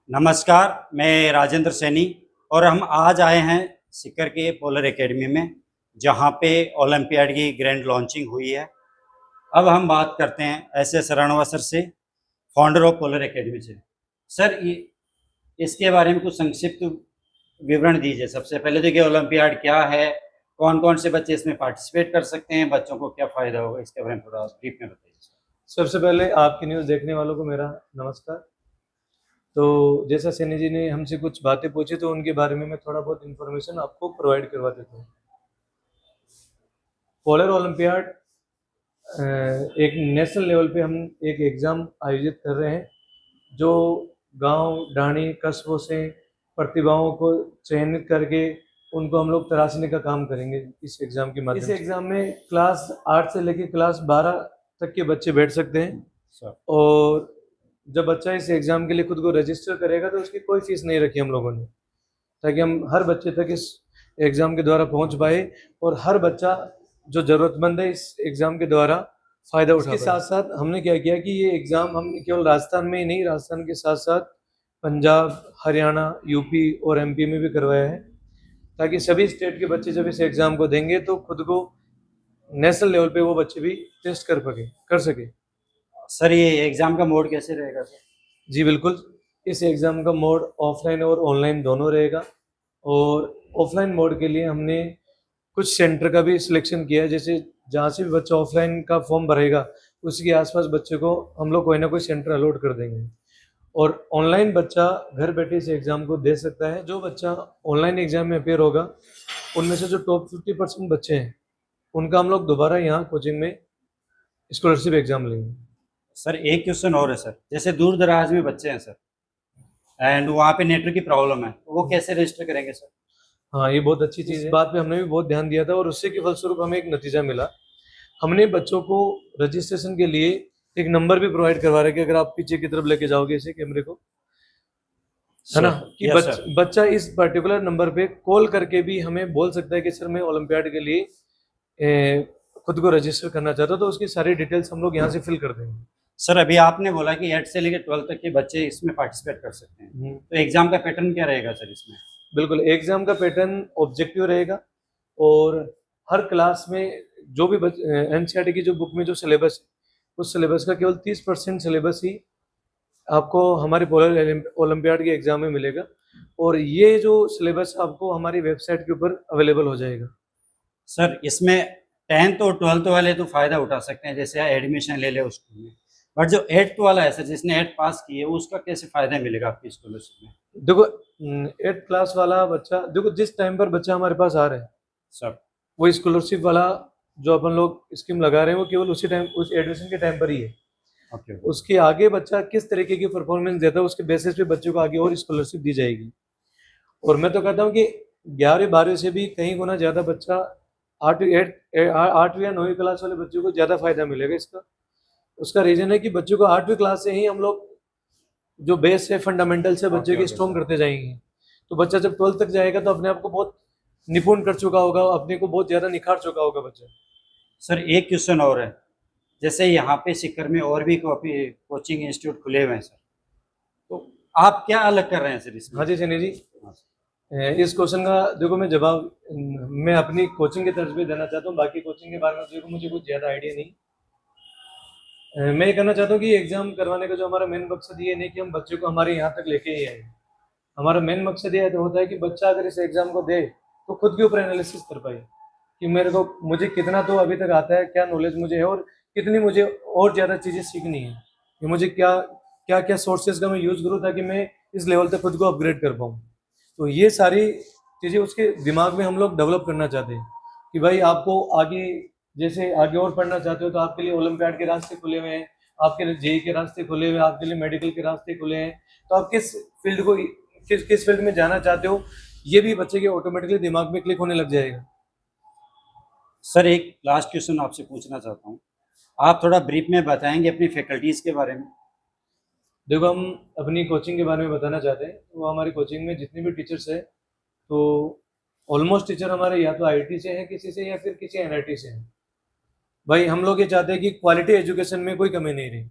नमस्कार, मैं राजेंद्र सैनी और हम आज आए हैं सीकर के पोलर एकेडमी में, जहां पे ओलंपियाड की ग्रैंड लॉन्चिंग हुई है। अब हम बात करते हैं एस रणवा सर से, फाउंडर ऑफ पोलर एकेडमी से। सर, इसके बारे में कुछ संक्षिप्त विवरण दीजिए। सबसे पहले देखिए, ओलंपियाड क्या है, कौन कौन से बच्चे इसमें पार्टिसिपेट कर सकते हैं, बच्चों को क्या फ़ायदा होगा, इसके बारे में थोड़ा ब्रीफ में बताइए। सबसे पहले आपकी न्यूज़ देखने वालों को मेरा नमस्कार। तो जैसा सैनी जी ने हमसे कुछ बातें पूछी, तो उनके बारे में मैं थोड़ा बहुत इन्फॉर्मेशन आपको प्रोवाइड करवा देता हूँ। पोलर ओलंपियाड एक नेशनल लेवल पे हम एक एग्ज़ाम आयोजित कर रहे हैं, जो गांव डाणी कस्बों से प्रतिभाओं को चयनित करके उनको हम लोग तराशने का काम करेंगे इस एग्ज़ाम के माध्यम से। इस एग्ज़ाम में क्लास 8 से लेकर क्लास 12 तक के बच्चे बैठ सकते हैं। और जब बच्चा इस एग्ज़ाम के लिए खुद को रजिस्टर करेगा तो उसकी कोई फीस नहीं रखी हम लोगों ने, ताकि हम हर बच्चे तक इस एग्ज़ाम के द्वारा पहुंच पाए और हर बच्चा जो ज़रूरतमंद है इस एग्ज़ाम के द्वारा फ़ायदा उठा पाए। इसके साथ साथ हमने क्या किया कि ये एग्ज़ाम हम केवल राजस्थान में ही नहीं, राजस्थान के साथ साथ पंजाब, हरियाणा, यूपी और एमपी में भी करवाया है, ताकि सभी स्टेट के बच्चे जब इस एग्ज़ाम को देंगे तो खुद को नेशनल लेवल पे वो बच्चे भी टेस्ट कर सके। सर, ये एग्ज़ाम का मोड कैसे रहेगा सर? जी बिल्कुल, इस एग्ज़ाम का मोड ऑफलाइन और ऑनलाइन दोनों रहेगा। और ऑफलाइन मोड के लिए हमने कुछ सेंटर का भी सिलेक्शन किया है, जैसे जहाँ से भी बच्चा ऑफलाइन का फॉर्म भरेगा उसके आसपास बच्चे को हम लोग कोई ना कोई सेंटर अलॉट कर देंगे। और ऑनलाइन बच्चा घर बैठे इस एग्ज़ाम को दे सकता है। जो बच्चा ऑनलाइन एग्ज़ाम में अपेयर होगा, उनमें से जो टॉप 50% बच्चे हैं उनका हम लोग दोबारा यहाँ कोचिंग में स्कॉलरशिप एग्ज़ाम लेंगे। सर, एक क्वेश्चन और है सर, जैसे दूर दराज में बच्चे हैं सर, एंड वहाँ पे नेटवर्क की प्रॉब्लम है, तो वो कैसे रजिस्टर करेंगे सर? हाँ, ये बहुत अच्छी चीज़ है। इस बात पे हमने भी बहुत ध्यान दिया था और उससे के फलस्वरूप हमें एक नतीजा मिला। हमने बच्चों को रजिस्ट्रेशन के लिए एक नंबर भी प्रोवाइड करवा रहे कि अगर आप पीछे की तरफ लेके जाओगे इसे कैमरे को, है ना, कि बच्चा इस पर्टिकुलर नंबर पे कॉल करके भी हमें बोल सकता है कि सर मैं ओलंपियाड के लिए खुद को रजिस्टर करना चाहता हूँ, तो उसकी सारी डिटेल्स हम लोग यहाँ से फिल कर देंगे। सर, अभी आपने बोला कि 8 से लेकर 12 तक के बच्चे इसमें पार्टिसिपेट कर सकते हैं, तो एग्जाम का पैटर्न क्या रहेगा सर इसमें? बिल्कुल, एग्जाम का पैटर्न ऑब्जेक्टिव रहेगा और हर क्लास में जो भी एनसीईआरटी की जो बुक में जो सिलेबस है, उस सिलेबस का केवल 30% सिलेबस ही आपको हमारे पोलर ओलंपियाड के एग्जाम में मिलेगा। और ये जो सिलेबस आपको हमारी वेबसाइट के ऊपर अवेलेबल हो जाएगा। सर, इसमें 10th और 12th वाले तो फ़ायदा उठा सकते हैं, जैसे एडमिशन ले ले उस स्कूल में, बट जो 8th वाला है सर, जिसने 8th पास की है, उसका कैसे फ़ायदा मिलेगा आपकी स्कॉलरशिप में? देखो, 8th क्लास वाला बच्चा, देखो जिस टाइम पर बच्चा हमारे पास आ रहा है सर, वो स्कॉलरशिप वाला जो अपन लोग स्कीम लगा रहे हैं वो केवल उसी टाइम, उस एडमिशन के टाइम पर ही है। ओके। उसके आगे बच्चा किस तरीके की परफॉर्मेंस देता है उसके बेसिस पे बच्चों को आगे और स्कॉलरशिप दी जाएगी। और मैं तो कहता हूँ कि 11वीं 12वीं से भी कहीं गुना ज़्यादा बच्चा 8वीं या 9वीं क्लास वाले बच्चों को ज़्यादा फायदा मिलेगा इसका। उसका रीज़न है कि बच्चों को 8वीं क्लास से ही हम लोग जो बेस है, फंडामेंटल से बच्चे की स्ट्रॉन्ग करते जाएंगे। तो बच्चा जब 12th तक जाएगा तो अपने आप को बहुत निपुण कर चुका होगा, अपने को बहुत ज़्यादा निखार चुका होगा बच्चा। सर, एक क्वेश्चन और है, जैसे यहाँ पे सीकर में और भी कोचिंग इंस्टीट्यूट खुले हुए हैं सर, तो आप क्या अलग कर रहे हैं सर इसमें? हाँ जी सनी जी, हाँ सर। इस क्वेश्चन का देखो मैं जवाब मैं अपनी कोचिंग के तर्ज पे देना चाहता हूँ। बाकी कोचिंग के बारे में देखो मुझे कुछ ज़्यादा आइडिया नहीं। मैं ये कहना चाहता हूँ कि एग्ज़ाम करवाने का जो हमारा मेन मकसद ये नहीं कि हम बच्चे को हमारे यहाँ तक लेके ही आए। हमारा मेन मकसद ये होता है कि बच्चा अगर इस एग्ज़ाम को दे तो खुद के ऊपर एनालिसिस कर पाए कि मुझे कितना तो अभी तक आता है, क्या नॉलेज मुझे है और कितनी मुझे और ज़्यादा चीज़ें सीखनी है, कि मुझे क्या क्या क्या सोर्सेज का मैं यूज़ करूँ ताकि मैं इस लेवल तक खुद को अपग्रेड कर पाऊँ। तो ये सारी चीज़ें उसके दिमाग में हम लोग डेवलप करना चाहते हैं कि भाई आपको आगे, जैसे आगे और पढ़ना चाहते हो तो आपके लिए ओलंपियाड के रास्ते खुले हुए हैं, आपके लिए जेईई के रास्ते खुले हुए हैं, आपके लिए मेडिकल के रास्ते खुले हैं। तो आप किस फील्ड को किस फील्ड में जाना चाहते हो, ये भी बच्चे के ऑटोमेटिकली दिमाग में क्लिक होने लग जाएगा। सर, एक लास्ट क्वेश्चन आपसे पूछना चाहता हूँ, आप थोड़ा ब्रीफ में बताएंगे अपनी फैकल्टीज़ के बारे में? देखो, हम अपनी कोचिंग के बारे में बताना चाहते हैं। तो हमारी कोचिंग में जितने भी टीचर्स हैं, तो ऑलमोस्ट टीचर हमारे या तो आईटी से हैं किसी से, या फिर किसी एनआईटी से हैं। भाई हम लोग ये चाहते हैं कि क्वालिटी एजुकेशन में कोई कमी नहीं रही।